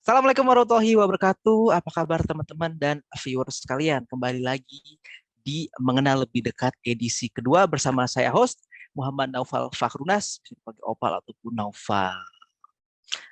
Assalamualaikum warahmatullahi wabarakatuh. Apa kabar teman-teman dan viewers sekalian? Kembali lagi di Mengenal Lebih Dekat edisi kedua bersama saya host Muhammad Naufal Fakhrunas, bisa dipanggil Opal ataupun Naufal.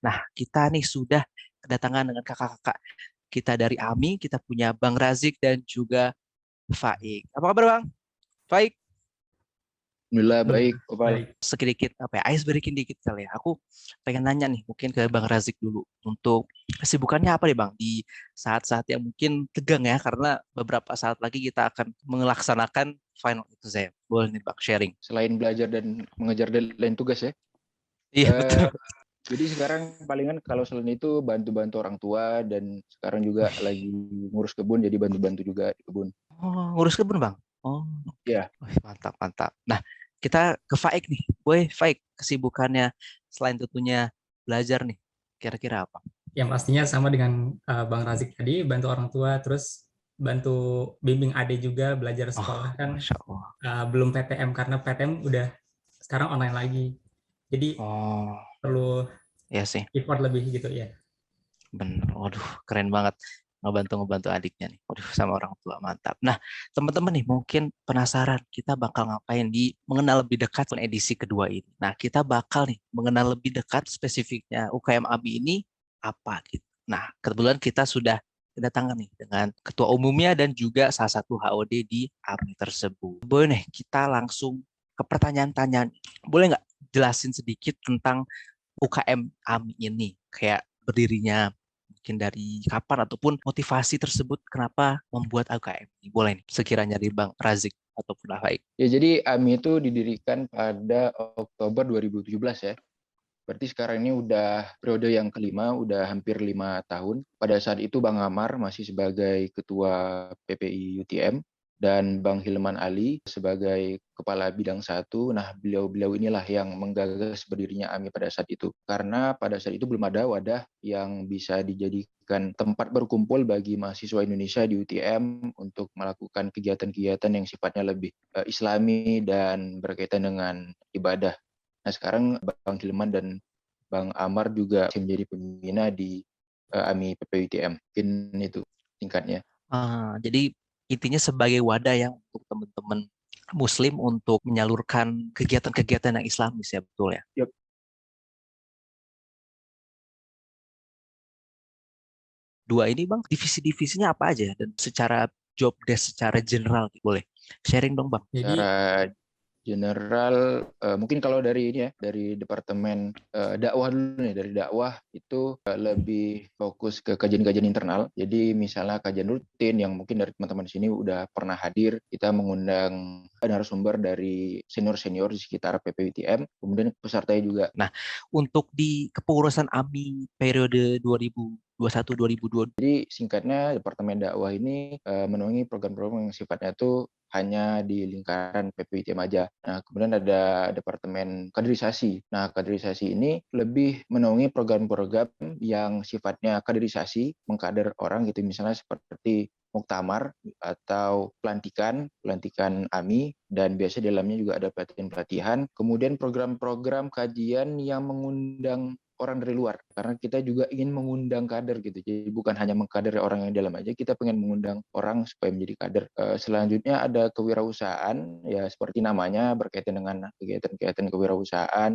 Nah, kita nih sudah kedatangan dengan kakak-kakak kita dari AMI. Kita punya Bang Razik dan juga Faik. Apa kabar Bang? Faik? Alhamdulillah baik, Opal. Baik. Sedikit ice breaking dikit kali ya. Aku pengen nanya nih mungkin ke Bang Razik dulu untuk kesibukannya apa nih Bang di saat-saat yang mungkin tegang ya karena beberapa saat lagi kita akan melaksanakan final exam. Boleh nih Bang sharing. Selain belajar dan mengejar deadline tugas ya. Iya betul. Jadi sekarang palingan kalau selain itu bantu-bantu orang tua dan sekarang juga lagi ngurus kebun jadi bantu-bantu juga di kebun. Oh, ngurus kebun Bang. Oh, Iya. mantap mantap. Nah, kita ke Faik nih. Boy, Faik kesibukannya selain tentunya belajar nih. Kira-kira apa? Yang pastinya sama dengan Bang Razik tadi, bantu orang tua, terus bantu bimbing adik juga belajar Oh, sekolah kan. Masya Allah. Belum PTM karena PTM udah sekarang online lagi. Jadi Oh, perlu ya sih. effort lebih gitu ya. Bener, waduh keren banget ngebantu adiknya nih, waduh sama orang tua mantap. Nah teman-teman nih mungkin penasaran kita bakal ngapain di mengenal lebih dekat edisi kedua ini. Nah kita bakal nih mengenal lebih dekat spesifiknya UKM ABI ini apa gitu. Nah kebetulan kita sudah kedatangan nih dengan ketua umumnya dan juga salah satu HOD di ABI tersebut. Boleh nih kita langsung ke pertanyaan-pertanyaan. Boleh nggak jelasin sedikit tentang UKM AMI ini, kayak berdirinya mungkin dari kapan ataupun motivasi tersebut kenapa membuat UKM ini. Boleh nih sekiranya dari Bang Razik ataupun Afaik. Ya jadi AMI itu didirikan pada Oktober 2017 ya. Berarti sekarang ini udah periode yang kelima, udah hampir 5 tahun. Pada saat itu Bang Amar masih sebagai Ketua PPI UTM dan Bang Hilman Ali sebagai Kepala Bidang 1. Nah, beliau-beliau inilah yang menggagas berdirinya AMI pada saat itu. Karena pada saat itu belum ada wadah yang bisa dijadikan tempat berkumpul bagi mahasiswa Indonesia di UTM untuk melakukan kegiatan-kegiatan yang sifatnya lebih islami dan berkaitan dengan ibadah. Nah sekarang Bang Hilman dan Bang Amar juga menjadi pembina di AMI PPUTM. Mungkin itu singkatnya. Jadi intinya sebagai wadah yang untuk teman-teman Muslim untuk menyalurkan kegiatan-kegiatan yang Islamis ya betul ya. Yep. Dua ini Bang, divisi-divisinya apa aja dan secara job desk secara general boleh sharing dong Bang. Jadi Secara general mungkin kalau dari ini ya dari departemen dakwah dulu nih, dari dakwah itu lebih fokus ke kajian-kajian internal. Jadi misalnya kajian rutin yang mungkin dari teman-teman di sini udah pernah hadir, kita mengundang narasumber dari senior-senior di sekitar PPUTM, kemudian pesertanya juga. Nah, untuk di kepengurusan AMI periode 2021-2022. Jadi singkatnya Departemen Dakwah ini menaungi program-program yang sifatnya itu hanya di lingkaran PPITM aja. Nah, kemudian ada Departemen Kaderisasi. Nah, kaderisasi ini lebih menaungi program-program yang sifatnya kaderisasi, mengkader orang gitu, misalnya seperti muktamar atau pelantikan AMI, dan biasanya di dalamnya juga ada pelatihan-pelatihan. Kemudian program-program kajian yang mengundang orang dari luar, karena kita juga ingin mengundang kader gitu. Jadi bukan hanya mengkader orang yang dalam aja, kita pengen mengundang orang supaya menjadi kader. Selanjutnya ada kewirausahaan, ya seperti namanya berkaitan dengan kegiatan-kegiatan kewirausahaan,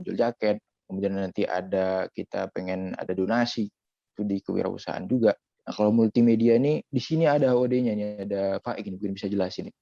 jual jaket. Kemudian nanti kita pengen ada donasi itu di kewirausahaan juga. Nah, kalau multimedia ini di sini ada HOD-nya nih, ada Faik ini mungkin bisa jelasin nih.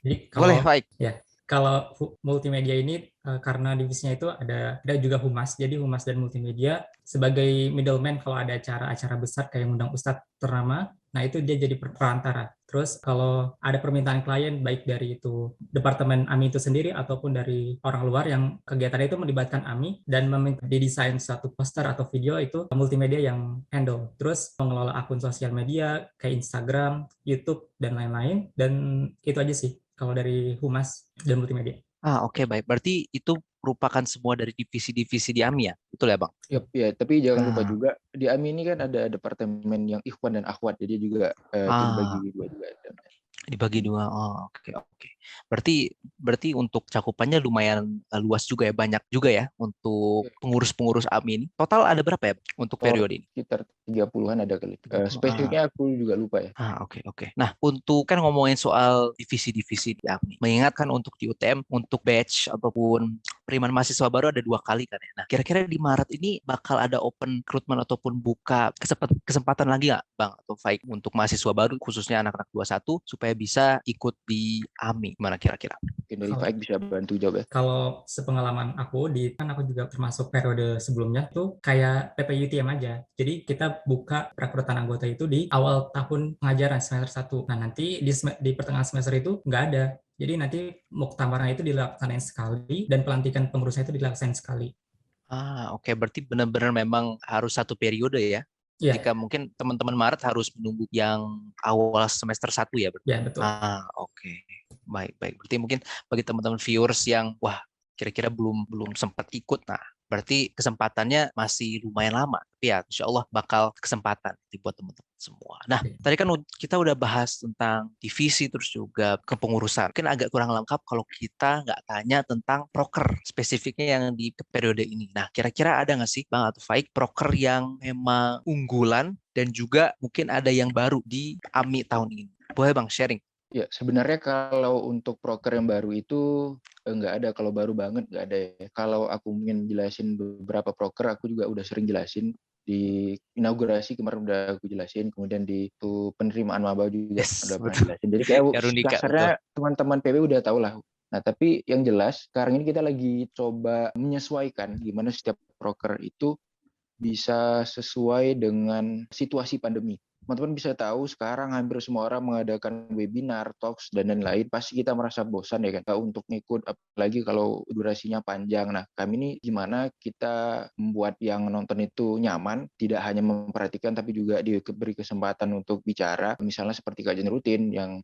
Jadi Boleh Faik. Ya, kalau multimedia ini karena divisinya itu ada juga humas, jadi humas dan multimedia sebagai middleman kalau ada acara-acara besar kayak undang ustadz ternama, nah itu dia jadi perantara. Terus kalau ada permintaan klien baik dari itu departemen AMI itu sendiri ataupun dari orang luar yang kegiatan itu melibatkan AMI dan meminta didesain suatu poster atau video, itu multimedia yang handle. Terus mengelola akun sosial media kayak Instagram, YouTube dan lain-lain, dan itu aja sih kalau dari humas dan multimedia. Oke, baik. Berarti itu merupakan semua dari divisi-divisi di AMI ya? Betul ya, Bang? Yep, ya, tapi jangan lupa juga di AMI ini kan ada departemen yang ikhwan dan akhwat, jadi juga itu dibagi dua juga. Dibagi dua. Oh, oke. Berarti untuk cakupannya lumayan luas juga ya, banyak juga ya untuk pengurus-pengurus AMI ini. Total ada berapa ya untuk periode ini? Sekitar 30-an ada kali. 30. Spesifiknya aku juga lupa ya. Oke. Nah, untuk kan ngomongin soal divisi-divisi di AMI, mengingatkan untuk di UTM, untuk batch ataupun penerimaan mahasiswa baru ada 2 kali kan ya. Nah, kira-kira di Maret ini bakal ada open recruitment ataupun buka kesempatan lagi nggak, Bang? Atau Faik untuk mahasiswa baru, khususnya anak-anak 21, supaya bisa ikut di AMI? Gimana kira-kira? Mungkin dari Faik bisa bantu jawab ya. Kalau sepengalaman aku, kan aku juga termasuk periode sebelumnya tuh kayak PPUTM aja. Jadi kita buka perekrutan anggota itu di awal tahun pengajaran semester 1. Nah, nanti di pertengahan semester itu nggak ada. Jadi nanti muktamarnya itu dilaksanain sekali dan pelantikan pengurusnya itu dilaksanain sekali. Oke. Berarti benar-benar memang harus satu periode ya. Iya, Jika mungkin teman-teman Maret harus menunggu yang awal semester 1 ya. ya betul. Oke. Baik. Berarti mungkin bagi teman-teman viewers yang wah kira-kira belum sempat ikut, nah berarti kesempatannya masih lumayan lama. Tapi ya insya Allah bakal kesempatan buat teman-teman semua. Nah, Oke. tadi kan kita udah bahas tentang divisi terus juga kepengurusan. Mungkin agak kurang lengkap kalau kita nggak tanya tentang proker spesifiknya yang di periode ini. Nah, kira-kira ada nggak sih Bang atau Faik proker yang memang unggulan dan juga mungkin ada yang baru di AMI tahun ini? Boleh Bang sharing? Ya, sebenarnya kalau untuk proker yang baru itu nggak ada. Kalau baru banget nggak ada ya. Kalau aku mungkin jelasin beberapa proker, aku juga udah sering jelasin. Di inaugurasi kemarin udah aku jelasin, kemudian di penerimaan maba juga Yes, udah pernah betul. jelasin. Jadi kayak Karunika, betul. kasarnya teman-teman PB udah tahu lah. Nah, tapi yang jelas sekarang ini kita lagi coba menyesuaikan gimana setiap proker itu bisa sesuai dengan situasi pandemi. Teman-teman bisa tahu sekarang hampir semua orang mengadakan webinar, talks, dan lain-lain. Pasti kita merasa bosan ya kan untuk ngikut, apalagi kalau durasinya panjang. Nah, kami ini gimana kita membuat yang nonton itu nyaman, tidak hanya memperhatikan tapi juga diberi kesempatan untuk bicara. Misalnya seperti kajian rutin yang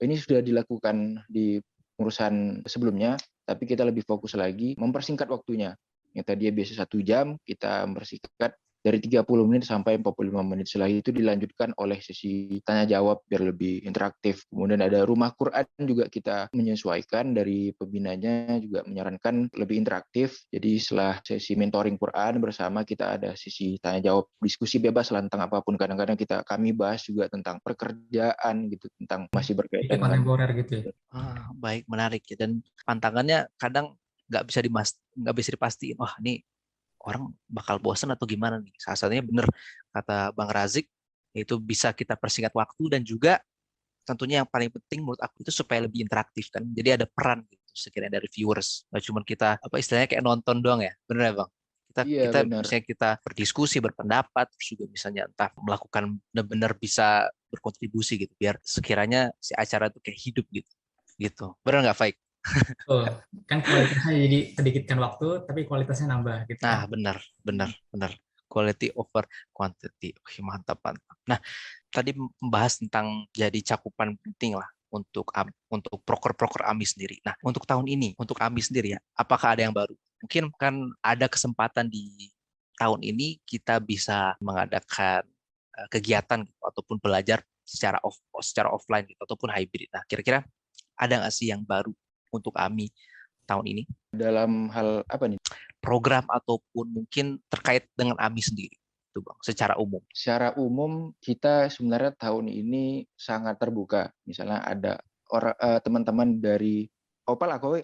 ini sudah dilakukan di pengurusan sebelumnya, tapi kita lebih fokus lagi mempersingkat waktunya. Yang tadi biasa 1 jam, kita mempersingkat dari 30 menit sampai 45 menit. Setelah itu dilanjutkan oleh sesi tanya jawab biar lebih interaktif. Kemudian ada rumah Quran juga kita menyesuaikan, dari pembinanya juga menyarankan lebih interaktif. Jadi setelah sesi mentoring Quran bersama, kita ada sesi tanya jawab, diskusi bebas tentang apapun. Kadang-kadang kami bahas juga tentang pekerjaan gitu, tentang masih Itu berkaitan dengan kontemporer gitu ya. Baik, menarik ya. Dan pantangannya kadang nggak bisa dipastiin. Wah, ini orang bakal bosan atau gimana nih. Salah satunya benar kata Bang Razik, yaitu bisa kita persingkat waktu dan juga tentunya yang paling penting menurut aku itu supaya lebih interaktif kan. Jadi ada peran gitu sekiranya dari viewers. Nggak cuma kita apa istilahnya kayak nonton doang ya. Benar ya Bang? Kita Iya, kita benar. misalnya kita berdiskusi, berpendapat, terus juga misalnya entah melakukan benar-benar bisa berkontribusi gitu biar sekiranya si acara itu kayak hidup gitu. Gitu. Benar nggak, Faik? Oh, kan kualitasnya jadi sedikitkan waktu, tapi kualitasnya nambah gitu Nah, kan. benar. Quality over quantity. Mantap. Nah, tadi membahas tentang jadi cakupan penting lah untuk proker-proker AMI sendiri. Nah, untuk tahun ini, untuk AMI sendiri ya, apakah ada yang baru? Mungkin kan ada kesempatan di tahun ini kita bisa mengadakan kegiatan gitu, ataupun belajar secara offline gitu, ataupun hybrid. Nah, kira-kira ada nggak sih yang baru untuk AMI tahun ini? Dalam hal apa nih? Program ataupun mungkin terkait dengan AMI sendiri, itu Bang, secara umum. Secara umum kita sebenarnya tahun ini sangat terbuka. Misalnya ada teman-teman dari Opal AKW,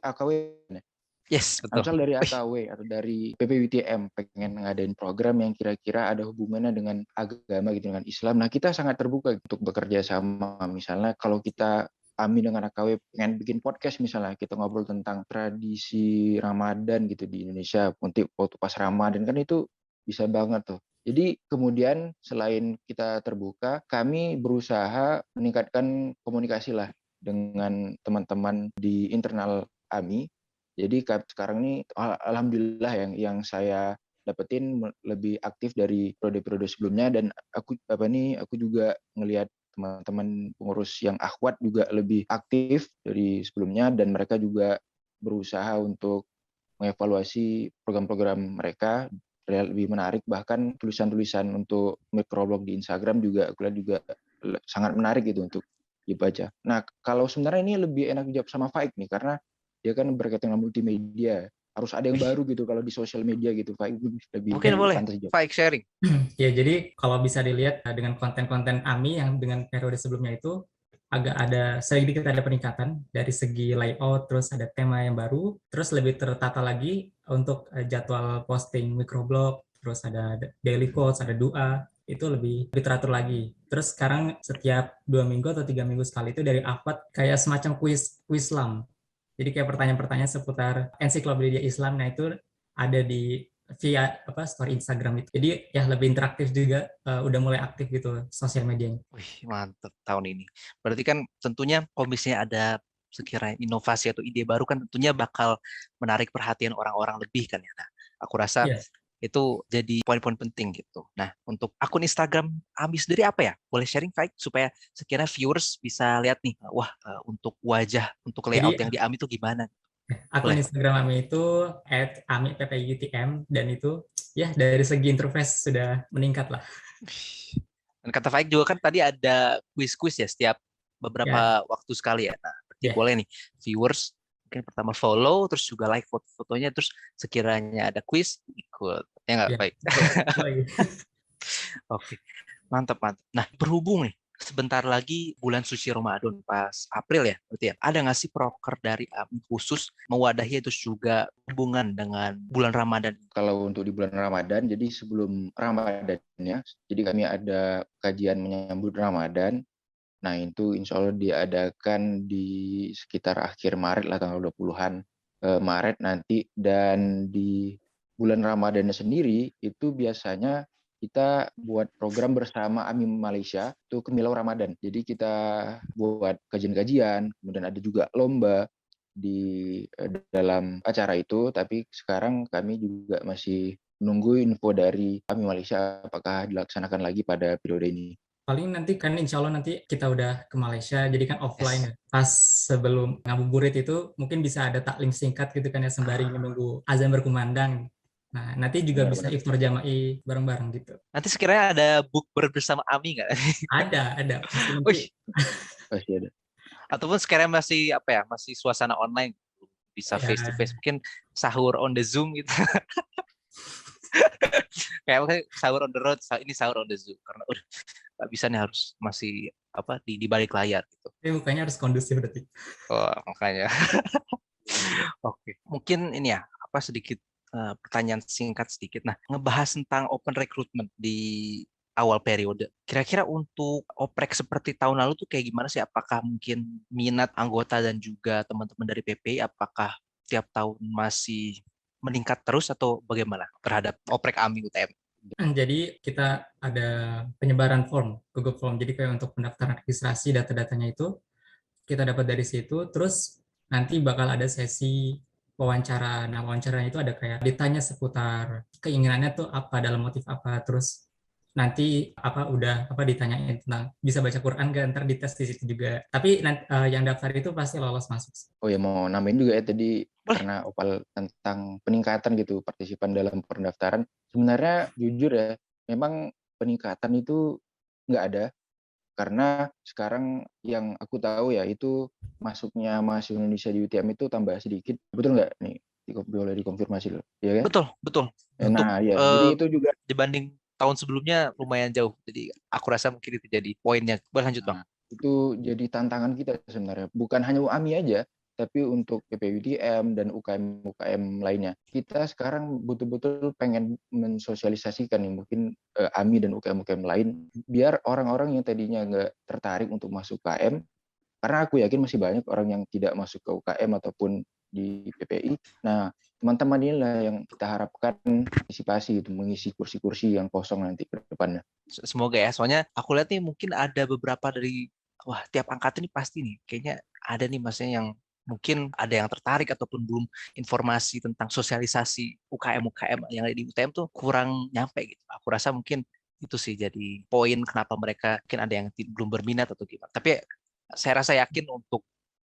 Yes, betul. misal dari Wih, AKW atau dari PPWTM pengen ngadain program yang kira-kira ada hubungannya dengan agama gitu, dengan Islam. Nah, kita sangat terbuka untuk bekerja sama. Misalnya kalau kita AMI dengan AKW pengen bikin podcast, misalnya kita ngobrol tentang tradisi Ramadan gitu di Indonesia, untuk waktu pas Ramadan kan itu bisa banget tuh. Jadi kemudian selain kita terbuka, kami berusaha meningkatkan komunikasi lah dengan teman-teman di internal AMI. Jadi sekarang ini alhamdulillah yang saya dapetin lebih aktif dari periode-periode sebelumnya, dan aku juga ngelihat teman-teman pengurus yang akhwat juga lebih aktif dari sebelumnya, dan mereka juga berusaha untuk mengevaluasi program-program mereka lebih menarik. Bahkan tulisan-tulisan untuk microblog di Instagram juga aku lihat juga sangat menarik gitu untuk dibaca. Nah, kalau sebenarnya ini lebih enak dijawab sama Faik nih, karena dia kan berkaitan dengan multimedia. Harus ada yang baru gitu kalau di sosial media gitu, Faik lebih Mungkin boleh pantas jawab. Faik sharing. Ya, jadi kalau bisa dilihat dengan konten-konten AMI yang dengan periode sebelumnya itu agak ada sedikit ada peningkatan dari segi layout, terus ada tema yang baru, terus lebih tertata lagi untuk jadwal posting microblog, terus ada daily quotes, ada doa, itu lebih teratur lagi. Terus sekarang setiap 2 minggu atau 3 minggu sekali itu dari Ahmad kayak semacam kuis Islam. Jadi kayak pertanyaan-pertanyaan seputar ensiklopedia Islam, nah itu ada di via story Instagram itu. Jadi ya lebih interaktif juga, udah mulai aktif gitu sosial medianya. Wih, mantap tahun ini. Berarti kan tentunya kalau misalnya ada sekiranya inovasi atau ide baru kan tentunya bakal menarik perhatian orang-orang lebih kan ya. Nah, aku rasa Iya. itu jadi poin-poin penting gitu. Nah, untuk akun Instagram Ami sendiri apa ya? Boleh sharing, Faik, supaya sekiranya viewers bisa lihat nih, wah untuk wajah, untuk layout Jadi yang di Ami itu gimana? akun Boleh. Instagram Ami itu @ami_ppyutm, dan itu ya dari segi interface sudah meningkat lah. Dan kata Faik juga kan tadi ada kuis-kuis ya setiap Ya, beberapa waktu sekali ya. Nah, berarti ya, boleh nih viewers mungkin pertama follow, terus juga like foto-fotonya, terus sekiranya ada kuis ikut. Ya nggak, ya. Faik? Betul. Betul. Oke, mantap mantap. Nah, berhubung nih sebentar lagi bulan suci Ramadan pas April ya, berarti ya. Ada nggak sih proker dari AMI khusus mewadahi itu juga hubungan dengan bulan Ramadan? Kalau untuk di bulan Ramadan, jadi sebelum Ramadan ya, jadi kami ada kajian menyambut Ramadan. Nah, itu insya Allah diadakan di sekitar akhir Maret lah, tanggal 20-an Maret nanti. Dan di bulan Ramadan sendiri, itu biasanya kita buat program bersama AMI Malaysia, itu Kemilau Ramadan. Jadi kita buat kajian-kajian, kemudian ada juga lomba di dalam acara itu. Tapi sekarang kami juga masih menunggu info dari AMI Malaysia apakah dilaksanakan lagi pada periode ini. Paling nanti kan insya Allah nanti kita udah ke Malaysia, jadi kan offline Yes. ya. Pas sebelum ngabuburit itu mungkin bisa ada taklim singkat gitu kan ya, sembari menunggu azan berkumandang. Nah, nanti juga bisa Benar-benar. iftar jama'i bareng-bareng gitu. Nanti sekiranya ada bukber bersama AMI nggak? Ada. Pasti nanti. Wih, Pasti ada. ataupun sekiranya masih apa ya, masih suasana online, bisa Ya, face to face, mungkin sahur on the Zoom gitu. Kayak mungkin sahur on the road, ini sahur on the Zoom karena udah nggak bisa nih, harus masih apa di balik layar gitu. tapi mukanya harus kondusif berarti. Oh, makanya. Oke, mungkin ini ya apa sedikit pertanyaan singkat sedikit. Nah, ngebahas tentang open recruitment di awal periode. Kira-kira untuk oprek seperti tahun lalu tuh kayak gimana sih? Apakah mungkin minat anggota dan juga teman-teman dari PPI apakah tiap tahun masih meningkat terus atau bagaimana terhadap oprek AMI UTM? Jadi kita ada penyebaran form, Google Form. Jadi kayak untuk pendaftaran registrasi, data-datanya itu kita dapat dari situ. Terus nanti bakal ada sesi wawancara. Nah, wawancaranya itu ada kayak ditanya seputar keinginannya tuh apa, dalam motif apa. Terus nanti udah ditanyain tentang bisa baca Quran gak, ntar dites di situ juga. Tapi yang daftar itu pasti lolos masuk. Oh ya, mau nambahin juga ya tadi, Boleh. karena Opal tentang peningkatan gitu partisipan dalam pendaftaran. Sebenarnya jujur ya, memang peningkatan itu nggak ada, karena sekarang yang aku tahu ya itu masuknya mahasiswa Indonesia di UTM itu tambah sedikit. Betul nggak nih? Boleh dikonfirmasi dulu, ya kan? Betul, betul. Untuk Nah ya, jadi itu juga. dibanding tahun sebelumnya lumayan jauh. Jadi aku rasa mungkin itu jadi poinnya. Berlanjut, Bang. Nah, itu jadi tantangan kita sebenarnya. Bukan hanya UAMI aja, tapi untuk PPUTM dan UKM-UKM lainnya. Kita sekarang betul-betul pengen mensosialisasikan nih, mungkin AMI dan UKM-UKM lain, biar orang-orang yang tadinya nggak tertarik untuk masuk UKM, karena aku yakin masih banyak orang yang tidak masuk ke UKM ataupun di PPI. Nah, teman-teman inilah yang kita harapkan partisipasi itu, mengisi kursi-kursi yang kosong nanti ke depannya. Semoga ya. Soalnya aku lihat nih mungkin ada beberapa dari tiap angkatan ini pasti nih kayaknya ada nih maksudnya yang mungkin ada yang tertarik ataupun belum informasi tentang sosialisasi UKM yang ada di UTM tuh kurang nyampe gitu. Aku rasa mungkin itu sih jadi poin kenapa mereka mungkin ada yang belum berminat atau gimana. Tapi saya rasa yakin untuk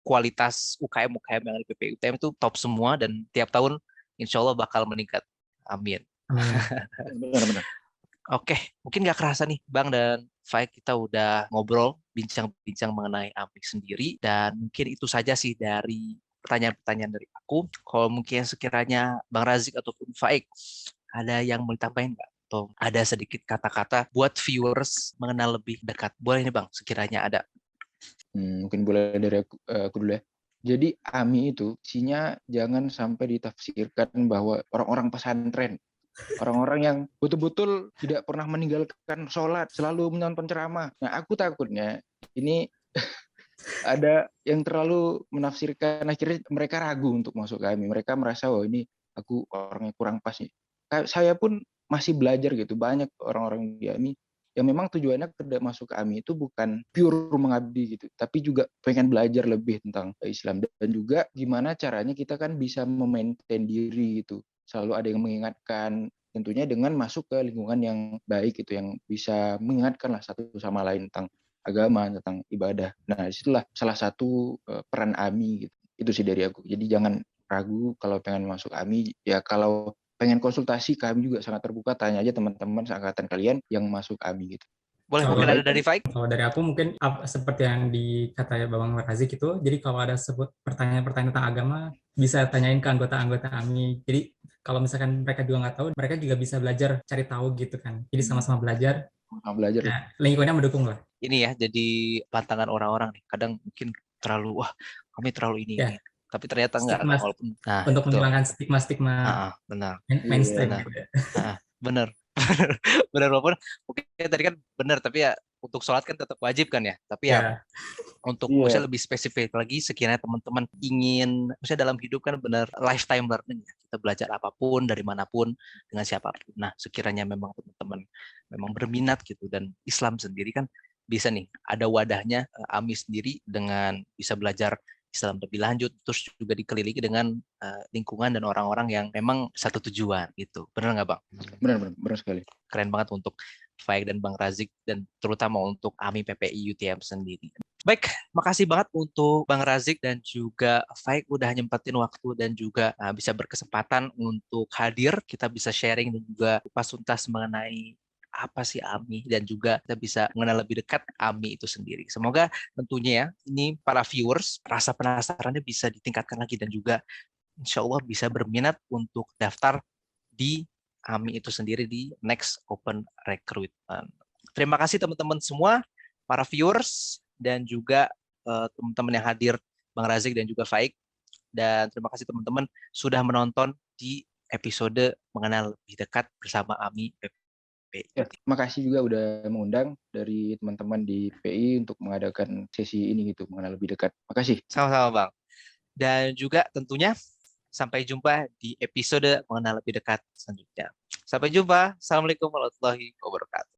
kualitas UKM yang ada di PPI UTM itu top semua dan tiap tahun insya Allah bakal meningkat. Amin. Amin. Benar-benar. Oke, mungkin nggak kerasa nih Bang dan Faik, kita udah ngobrol, bincang-bincang mengenai AMI sendiri, dan mungkin itu saja sih dari pertanyaan-pertanyaan dari aku. Kalau mungkin sekiranya Bang Razik ataupun Faik ada yang mau ditambahin nggak? Atau ada sedikit kata-kata buat viewers mengenal lebih dekat. Boleh nih Bang, sekiranya ada. Mungkin boleh dari aku dulu ya. Jadi AMI itu isinya jangan sampai ditafsirkan bahwa orang-orang pesantren, orang-orang yang betul-betul tidak pernah meninggalkan sholat, selalu menonton ceramah. Nah, aku takutnya ini ada yang terlalu menafsirkan, akhirnya mereka ragu untuk masuk ke AMI. Mereka merasa, oh ini aku orangnya kurang pas nih. Saya pun masih belajar gitu. Banyak orang-orang di AMI yang memang tujuannya tidak masuk ke AMI itu bukan pure mengabdi gitu, tapi juga pengen belajar lebih tentang Islam, dan juga gimana caranya kita kan bisa memaintain diri gitu. Selalu ada yang mengingatkan, tentunya dengan masuk ke lingkungan yang baik gitu, yang bisa mengingatkan lah satu sama lain tentang agama, tentang ibadah. Nah, disitulah salah satu peran AMI gitu. Itu sih dari aku. Jadi jangan ragu kalau pengen masuk AMI. Ya kalau pengen konsultasi, kami juga sangat terbuka. Tanya aja teman-teman seangkatan kalian yang masuk AMI gitu. Boleh, Kalau mungkin ada dari Faik? Kalau dari aku mungkin seperti yang dikata Bang Razik itu, jadi kalau ada pertanyaan-pertanyaan tentang agama, bisa tanyain ke anggota-anggota AMI. Jadi kalau misalkan mereka juga nggak tahu, mereka juga bisa belajar cari tahu gitu kan. Jadi sama-sama belajar, Nah, belajar ya, lingkungannya mendukung lah. Ini ya, jadi pantangan orang-orang nih. Kadang mungkin terlalu, wah kami terlalu ini. Ya, Tapi ternyata enggak. stigma Walaupun, nah untuk betul. menghilangkan stigma-stigma Benar. Iya, mainstream Benar. gitu ya. Benar. Benar, walaupun mungkin tadi kan benar, tapi ya untuk sholat kan tetap wajib kan ya. Tapi ya Ya, untuk iya, maksudnya lebih spesifik lagi, sekiranya teman-teman ingin, maksudnya dalam hidup kan benar lifetime learning ya. Kita belajar apapun, dari manapun, dengan siapapun. Nah, sekiranya memang teman-teman memang berminat gitu, dan Islam sendiri kan bisa nih, ada wadahnya, AMI sendiri dengan bisa belajar Islam lebih lanjut, terus juga dikelilingi dengan lingkungan dan orang-orang yang memang satu tujuan gitu. Benar nggak Bang? benar sekali. Keren banget untuk Faik dan Bang Razik, dan terutama untuk AMI PPI UTM sendiri. Baik, makasih banget untuk Bang Razik dan juga Faik udah nyempetin waktu dan juga bisa berkesempatan untuk hadir. Kita bisa sharing dan juga kupas tuntas mengenai apa sih AMI, dan juga kita bisa mengenal lebih dekat AMI itu sendiri. Semoga tentunya ya, ini para viewers rasa penasarannya bisa ditingkatkan lagi, dan juga insya Allah bisa berminat untuk daftar di AMI itu sendiri di next open recruitment. Terima kasih teman-teman semua, para viewers, dan juga teman-teman yang hadir, Bang Razik dan juga Faik. Dan terima kasih teman-teman sudah menonton di episode mengenal lebih dekat bersama AMI PPI. Ya, makasih juga udah mengundang dari teman-teman di PI untuk mengadakan sesi ini gitu, mengenal lebih dekat. Makasih. Sama-sama Bang. Dan juga tentunya sampai jumpa di episode mengenal lebih dekat selanjutnya. Sampai jumpa. Assalamualaikum warahmatullahi wabarakatuh.